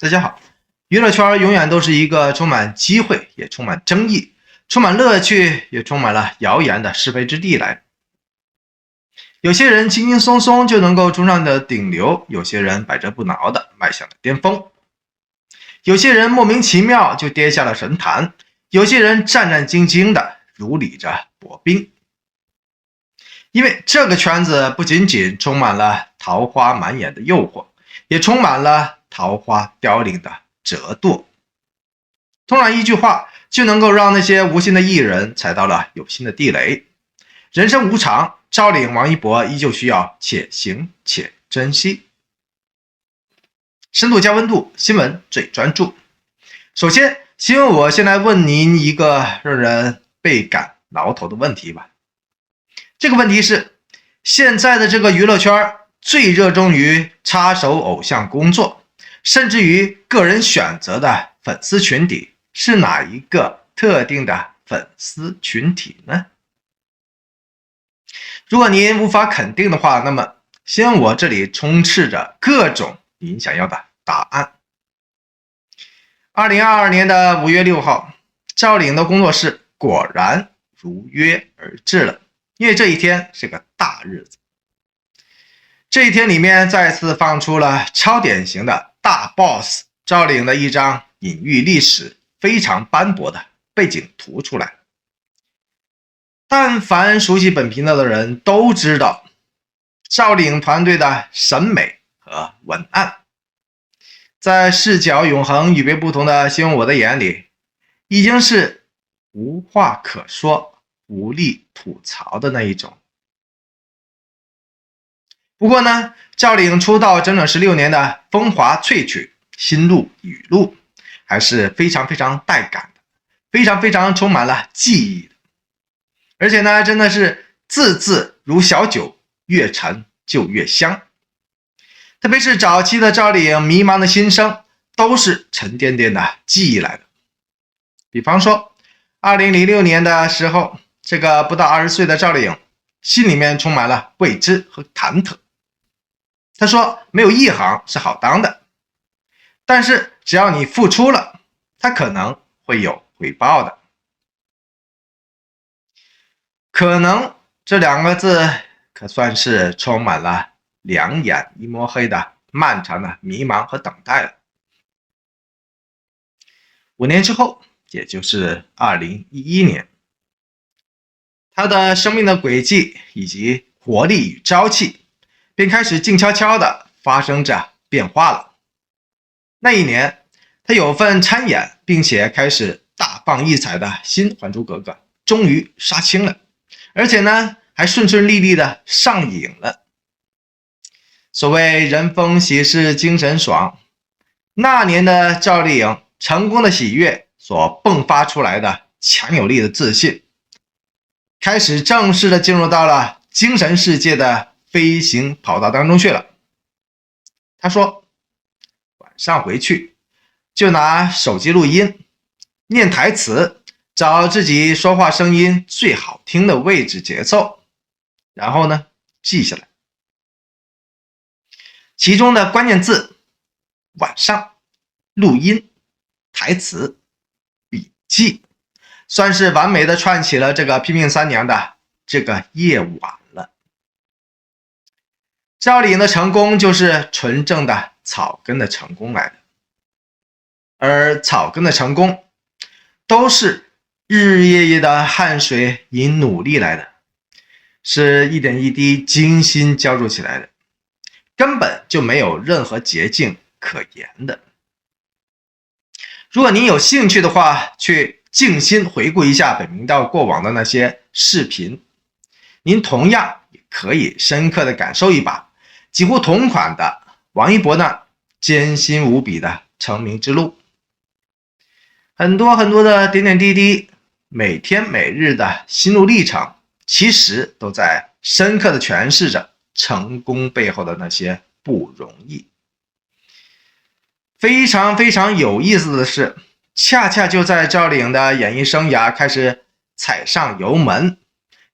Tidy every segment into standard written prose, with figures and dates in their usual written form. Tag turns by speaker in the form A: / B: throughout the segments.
A: 大家好，娱乐圈永远都是一个充满机会，也充满争议，充满乐趣，也充满了谣言的是非之地来。有些人轻轻松松就能够冲上的顶流，有些人百折不挠的迈向了巅峰，有些人莫名其妙就跌下了神坛，有些人战战兢兢的如履着薄冰。因为这个圈子不仅仅充满了桃花满眼的诱惑，也充满了桃花凋零的折堕。通常一句话就能够让那些无心的艺人踩到了有心的地雷。人生无常，赵领、王一博依旧需要且行且珍惜。深度加温度，新闻最专注。首先，我先来问您一个让人倍感挠头的问题吧。这个问题是，现在的这个娱乐圈最热衷于插手偶像工作，甚至于个人选择的粉丝群体是哪一个特定的粉丝群体呢？如果您无法肯定的话，那么我这里充斥着各种您想要的答案。2022年的5月6号，赵领的工作室果然如约而至了，因为这一天是个大日子。这一天里面再次放出了超典型的大 boss 赵领的一张隐喻历史非常斑驳的背景图出来。但凡熟悉本频道的人都知道，赵领团队的审美和文案，在视角永恒与别不同的我的眼里，已经是无话可说，无力吐槽的那一种。不过呢，赵领出道整整16年的风华萃取心路语录还是非常带感的，非常充满了记忆的。而且呢，真的是字字如小酒，越陈就越香。特别是早期的赵领迷茫的心声，都是沉甸甸的记忆来的。比方说2006年的时候，这个不到20岁的赵领心里面充满了未知和忐忑。他说，没有一行是好当的，但是只要你付出了，他可能会有回报的。可能这2个字可算是充满了两眼一抹黑的漫长的迷茫和等待了。5年之后，也就是2011年，他的生命的轨迹以及活力与朝气便开始静悄悄地发生着变化了。那一年，他有份参演并且开始大放异彩的新《还珠格格》终于杀青了，而且呢还顺顺利利的上映了。所谓人逢喜事精神爽，那年的赵领成功的喜悦所迸发出来的强有力的自信，开始正式的进入到了精神世界的飞行跑道当中去了。他说，晚上回去就拿手机录音，念台词，找自己说话声音最好听的位置节奏，然后呢记下来。其中的关键字：晚上、录音、台词、笔记，算是完美的串起了这个拼命三娘的这个夜晚了。赵领的成功就是纯正的草根的成功来的，而草根的成功都是日日夜夜的汗水与努力来的，是一点一滴精心浇筑起来的，根本就没有任何捷径可言的。如果您有兴趣的话，去静心回顾一下本频道过往的那些视频，您同样也可以深刻的感受一把几乎同款的王一博呢艰辛无比的成名之路。很多的点点滴滴，每天每日的心路历程，其实都在深刻的诠释着成功背后的那些不容易。非常有意思的是，恰恰就在赵领的演艺生涯开始踩上油门，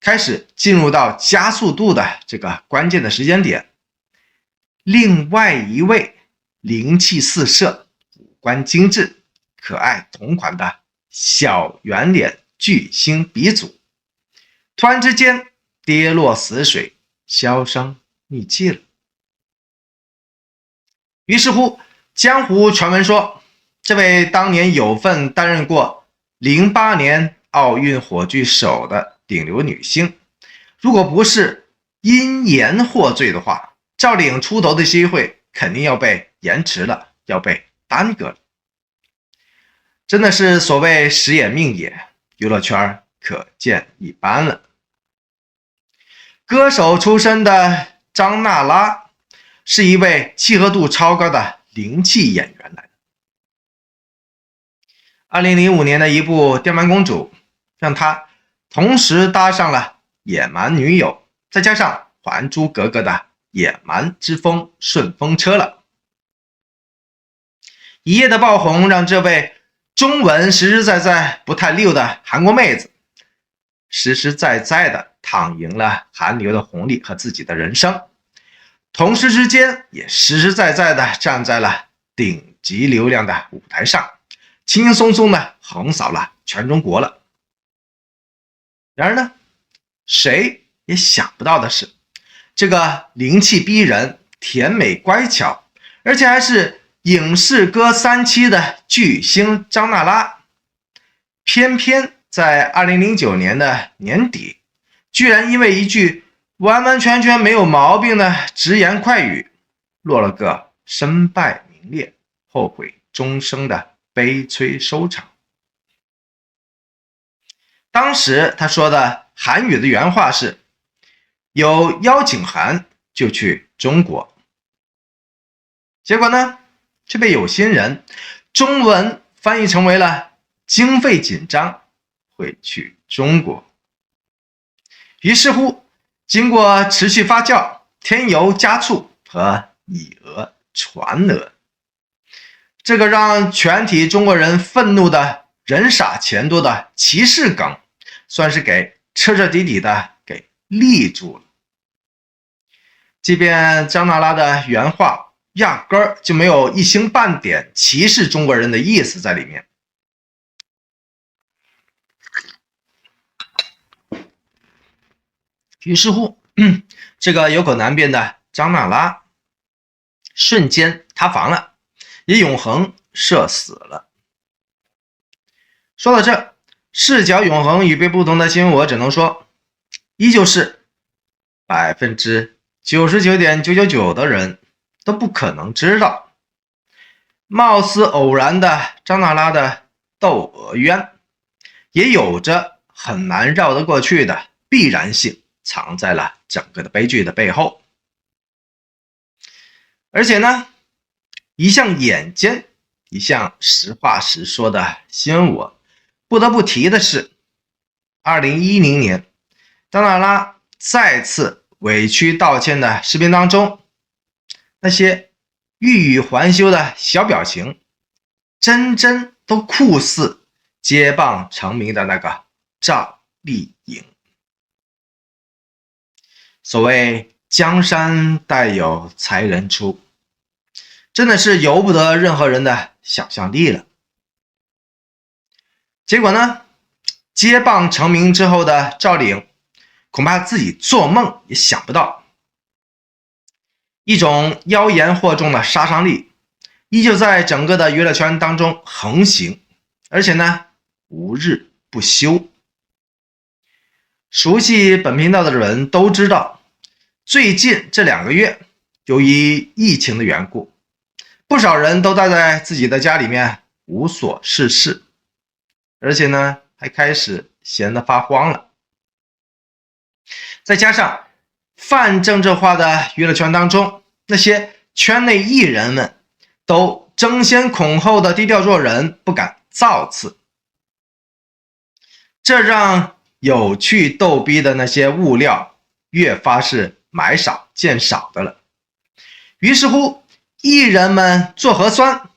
A: 开始进入到加速度的这个关键的时间点，另外一位灵气四射、官精致、可爱同款的小圆脸巨星鼻祖，突然之间跌落死水，销声匿迹了。于是乎，江湖传闻说，这位当年有份担任过08年奥运火炬手的顶流女星，如果不是因言获罪的话，赵丽颖出头的机会肯定要被延迟了，要被耽搁了。真的是所谓时也命也，娱乐圈可见一斑了。歌手出身的张娜拉是一位契合度超高的灵气演员来的。2005年的一部《电鳗公主》让她同时搭上了野蛮女友，再加上《还珠格格》的野蛮之风顺风车了。一夜的爆红让这位中文实实在在不太溜的韩国妹子实实在在的躺赢了韩流的红利和自己的人生，同时之间也实实在在的站在了顶级流量的舞台上，轻轻松松的横扫了全中国了。然而呢，谁也想不到的是，这个灵气逼人、甜美乖巧，而且还是影视歌三栖的巨星张娜拉，偏偏在2009年的年底，居然因为一句完完全全没有毛病的直言快语，落了个身败名裂、后悔终生的悲催收场。当时他说的韩语的原话是：有邀请函就去中国。结果呢，却被有心人中文翻译成为了经费紧张会去中国。于是乎，经过持续发酵、添油加醋和以讹传讹，这个让全体中国人愤怒的人傻钱多的歧视梗，算是给彻底底的给立住了。即便张娜拉的原话压根儿就没有一星半点歧视中国人的意思在里面。于是乎，这个有口难辩的张娜拉瞬间塌房了，也永恒社死了。说到这，视角永恒与别不同的新闻，我只能说，依旧是99.999%的人都不可能知道，貌似偶然的张娜拉的窦娥冤，也有着很难绕得过去的必然性，藏在了整个的悲剧的背后。而且呢，一向眼尖、一向实话实说的新闻，我不得不提的是，2010年，张娜拉再次委屈道歉的视频当中，那些欲语还休的小表情，真都酷似接棒成名的那个赵丽颖。所谓江山代有才人出，真的是由不得任何人的想象力了。结果呢，接棒成名之后的赵丽颖，恐怕自己做梦也想不到，一种妖言惑众的杀伤力依旧在整个的娱乐圈当中横行，而且呢，无日不休。熟悉本频道的人都知道，最近这2个月，由于疫情的缘故，不少人都待在自己的家里面无所事事，而且呢，还开始闲得发慌了。再加上泛政治化的娱乐圈当中，那些圈内艺人们都争先恐后的低调做人，不敢造次，这让有趣逗逼的那些物料越发是买少见少的了。于是乎，艺人们做核酸、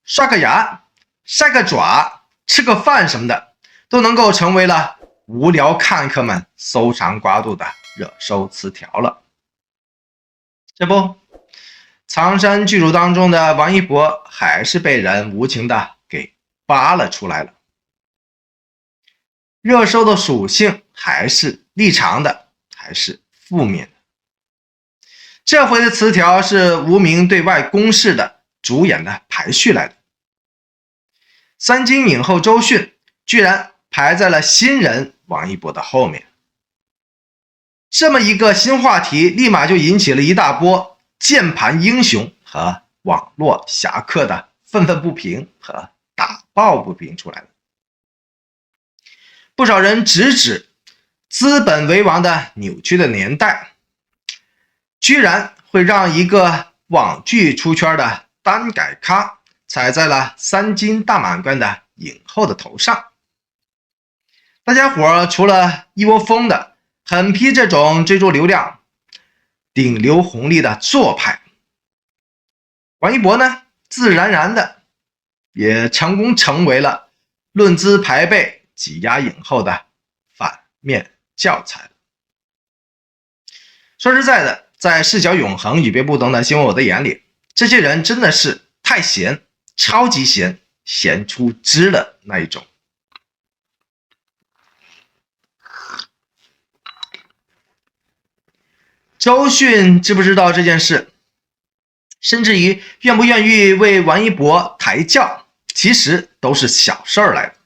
A: 刷个牙、晒个爪、吃个饭什么的，都能够成为了无聊看客们搜肠刮肚的热搜词条了。这不，藏身剧组当中的王一博还是被人无情的给扒了出来了。热搜的属性还是立场的，还是负面的。这回的词条是无名对外公示的主演的排序来的。3金影后周迅居然排在了新人王一博的后面。这么一个新话题，立马就引起了一大波键盘英雄和网络侠客的愤愤不平和打抱不平出来了。不少人直指资本为王的扭曲的年代，居然会让一个网剧出圈的单改咖踩在了3金大满贯的影后的头上。大家伙除了一窝蜂的狠批这种追逐流量、顶流红利的做派，王一博呢，自然而然的也成功成为了论资排辈挤压影后的反面教材。说实在的，在视角永恒与别不同的新闻我的眼里，这些人真的是太闲，超级闲，闲出汁的那一种。周迅知不知道这件事，甚至于愿不愿意为王一博抬轿，其实都是小事儿来的。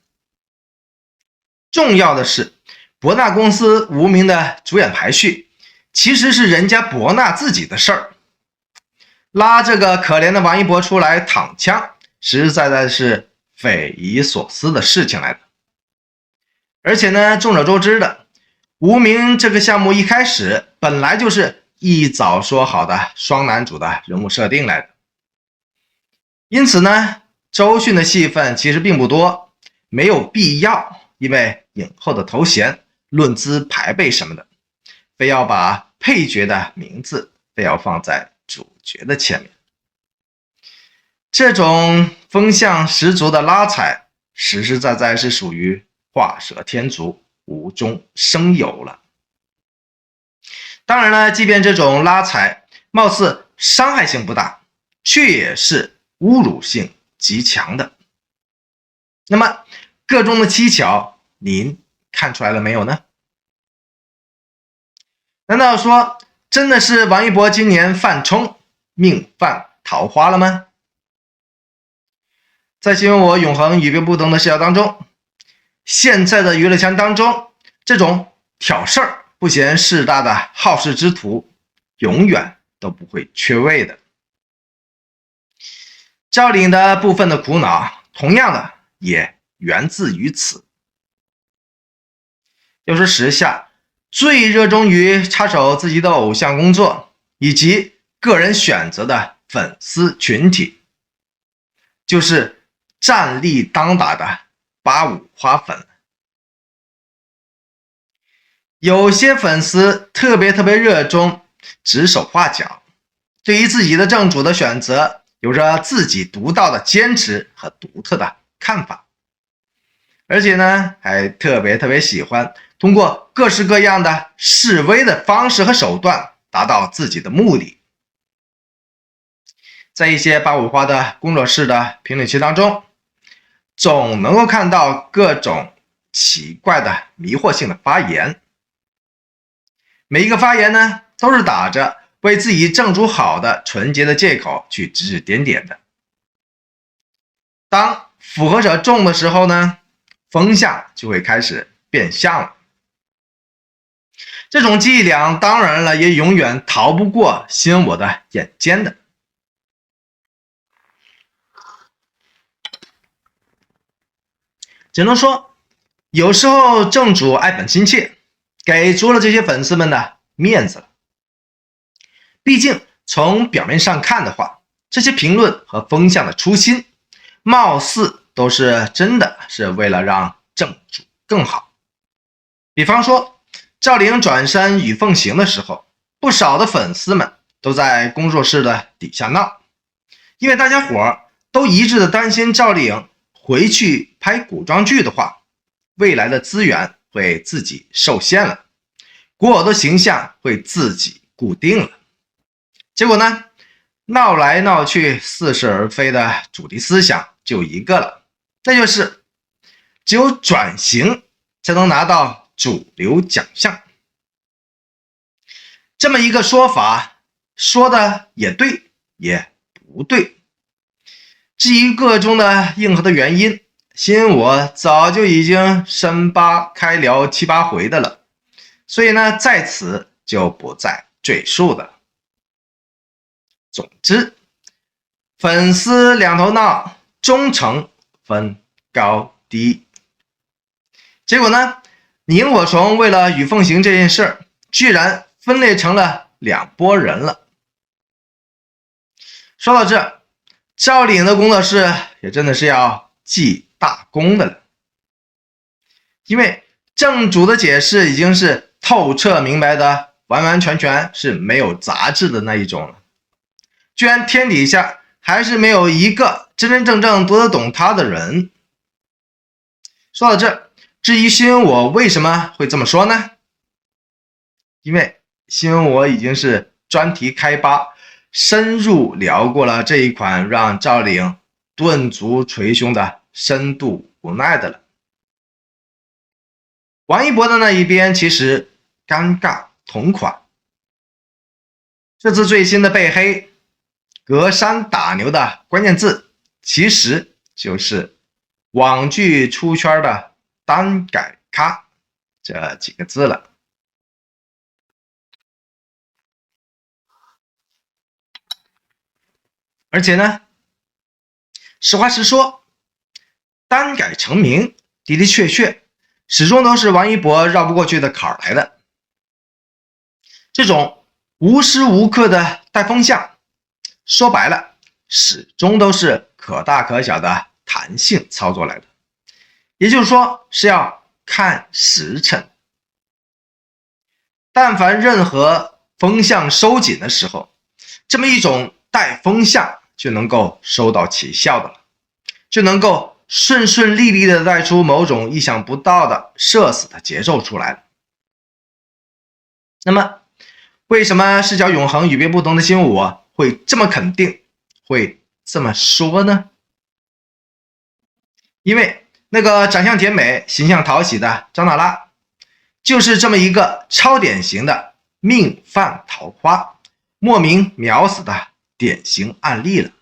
A: 重要的是，博纳公司无名的主演排序，其实是人家博纳自己的事儿。拉这个可怜的王一博出来躺枪，实实在在是匪夷所思的事情来的。而且呢，众所周知的，无名这个项目一开始本来就是一早说好的双男主的人物设定来的。因此呢，周迅的戏份其实并不多，没有必要因为影后的头衔、论资排辈什么的，非要把配角的名字非要放在主角的前面。这种风向十足的拉踩，实实在在是属于画蛇添足、无中生有了。当然了，即便这种拉踩貌似伤害性不大，却也是侮辱性极强的。那么个中的蹊跷，您看出来了没有呢？难道说真的是王一博今年犯冲，命犯桃花了吗？在新闻我永恒与别不同的视角当中，现在的娱乐圈当中，这种挑事儿不嫌事大的好事之徒，永远都不会缺位的。赵丽的部分的苦恼，同样的也源自于此。要说时下最热衷于插手自己的偶像工作以及个人选择的粉丝群体，就是战力当打的85花粉。有些粉丝特别热衷指手画脚，对于自己的正主的选择有着自己独到的坚持和独特的看法，而且呢还特别喜欢通过各式各样的示威的方式和手段达到自己的目的。在一些85花的工作室的评论区当中，总能够看到各种奇怪的迷惑性的发言。每一个发言呢，都是打着为自己正主好的纯洁的借口去指指点点的。当附和者众的时候呢，风向就会开始变相了。这种伎俩当然了，也永远逃不过新闻我的眼尖的。只能说，有时候正主爱本心切，给足了这些粉丝们的面子了。毕竟从表面上看的话，这些评论和风向的初心，貌似都是真的是为了让正主更好。比方说，赵灵转身与奉行的时候，不少的粉丝们都在工作室的底下闹，因为大家伙都一致的担心赵灵回去拍古装剧的话，未来的资源会自己受限了，古偶的形象会自己固定了。结果呢，闹来闹去、似是而非的主题思想就一个了，那就是只有转型才能拿到主流奖项。这么一个说法，说的也对，也不对。至于个中的硬核的原因，新我早就已经深扒开聊7、8回的了，所以呢，在此就不再赘述的了。总之，粉丝两头闹，忠诚分高低。结果呢，萤火虫为了与凤行这件事儿，居然分裂成了两拨人了。说到这，赵丽颖的工作室也真的是要记大功的了，因为正主的解释已经是透彻明白的，完完全全是没有杂质的那一种了。居然天底下还是没有一个真真正正读得懂他的人。说到这，至于新闻我为什么会这么说呢？因为新闻我已经是专题开扒，深入聊过了这一款让赵丽颖顿足捶胸的深度无奈的了。王一博的那一边其实尴尬同款，这次最新的被黑隔山打牛的关键字其实就是网剧出圈的单改咖这几个字了。而且呢，实话实说，单改成名的的确确始终都是王一博绕不过去的坎儿来的。这种无时无刻的带风向，说白了始终都是可大可小的弹性操作来的，也就是说是要看时辰。但凡任何风向收紧的时候，这么一种带风向就能够收到奇效的了，就能够顺顺利利的带出某种意想不到的社死的节奏出来了。那么为什么视角永恒与别不同的新我会这么肯定，会这么说呢？因为那个长相甜美、形象讨喜的张娜拉，就是这么一个超典型的命犯桃花、莫名秒死的典型案例了。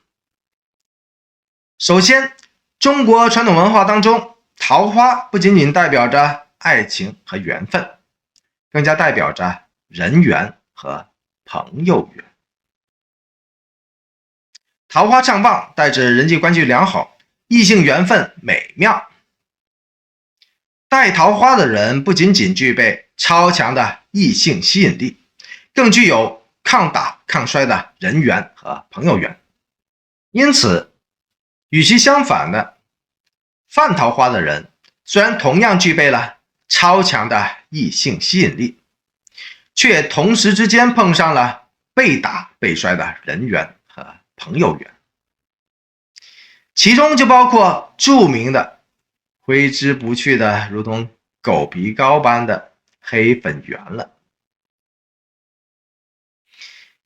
A: 首先，中国传统文化当中，桃花不仅仅代表着爱情和缘分，更加代表着人缘和朋友缘。桃花畅旺，代指人际关系良好，异性缘分美妙。带桃花的人不仅仅具备超强的异性吸引力，更具有抗打抗衰的人缘和朋友缘。因此，与其相反的，犯桃花的人虽然同样具备了超强的异性吸引力，却同时之间碰上了被打被摔的人缘和朋友缘，其中就包括著名的挥之不去的如同狗皮膏般的黑粉缘了。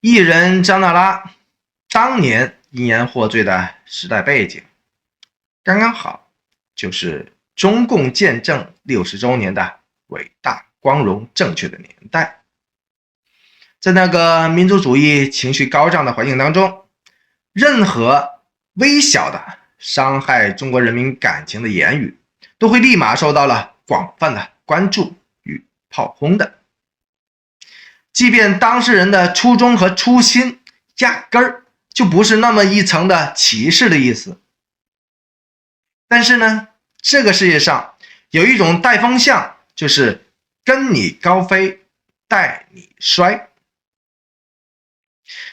A: 艺人张娜拉当年因言获罪的时代背景，刚刚好就是中共建政60周年的伟大、光荣、正确的年代。在那个民族主义情绪高涨的环境当中，任何微小的伤害中国人民感情的言语，都会立马受到了广泛的关注与炮轰的。即便当事人的初衷和初心压根儿就不是那么一层的歧视的意思，但是呢，这个世界上有一种带风向，就是跟你高飞，带你摔，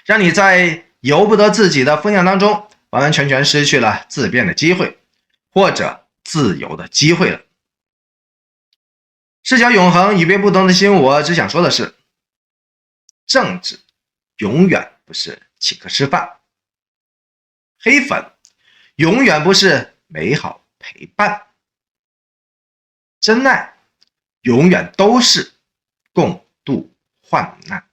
A: 让你在由不得自己的风向当中完完全全失去了自辩的机会，或者自由的机会了。视角永恒与别不同的心，我只想说的是，政治永远不是请客吃饭，黑粉永远不是美好陪伴，真爱永远都是共度患难。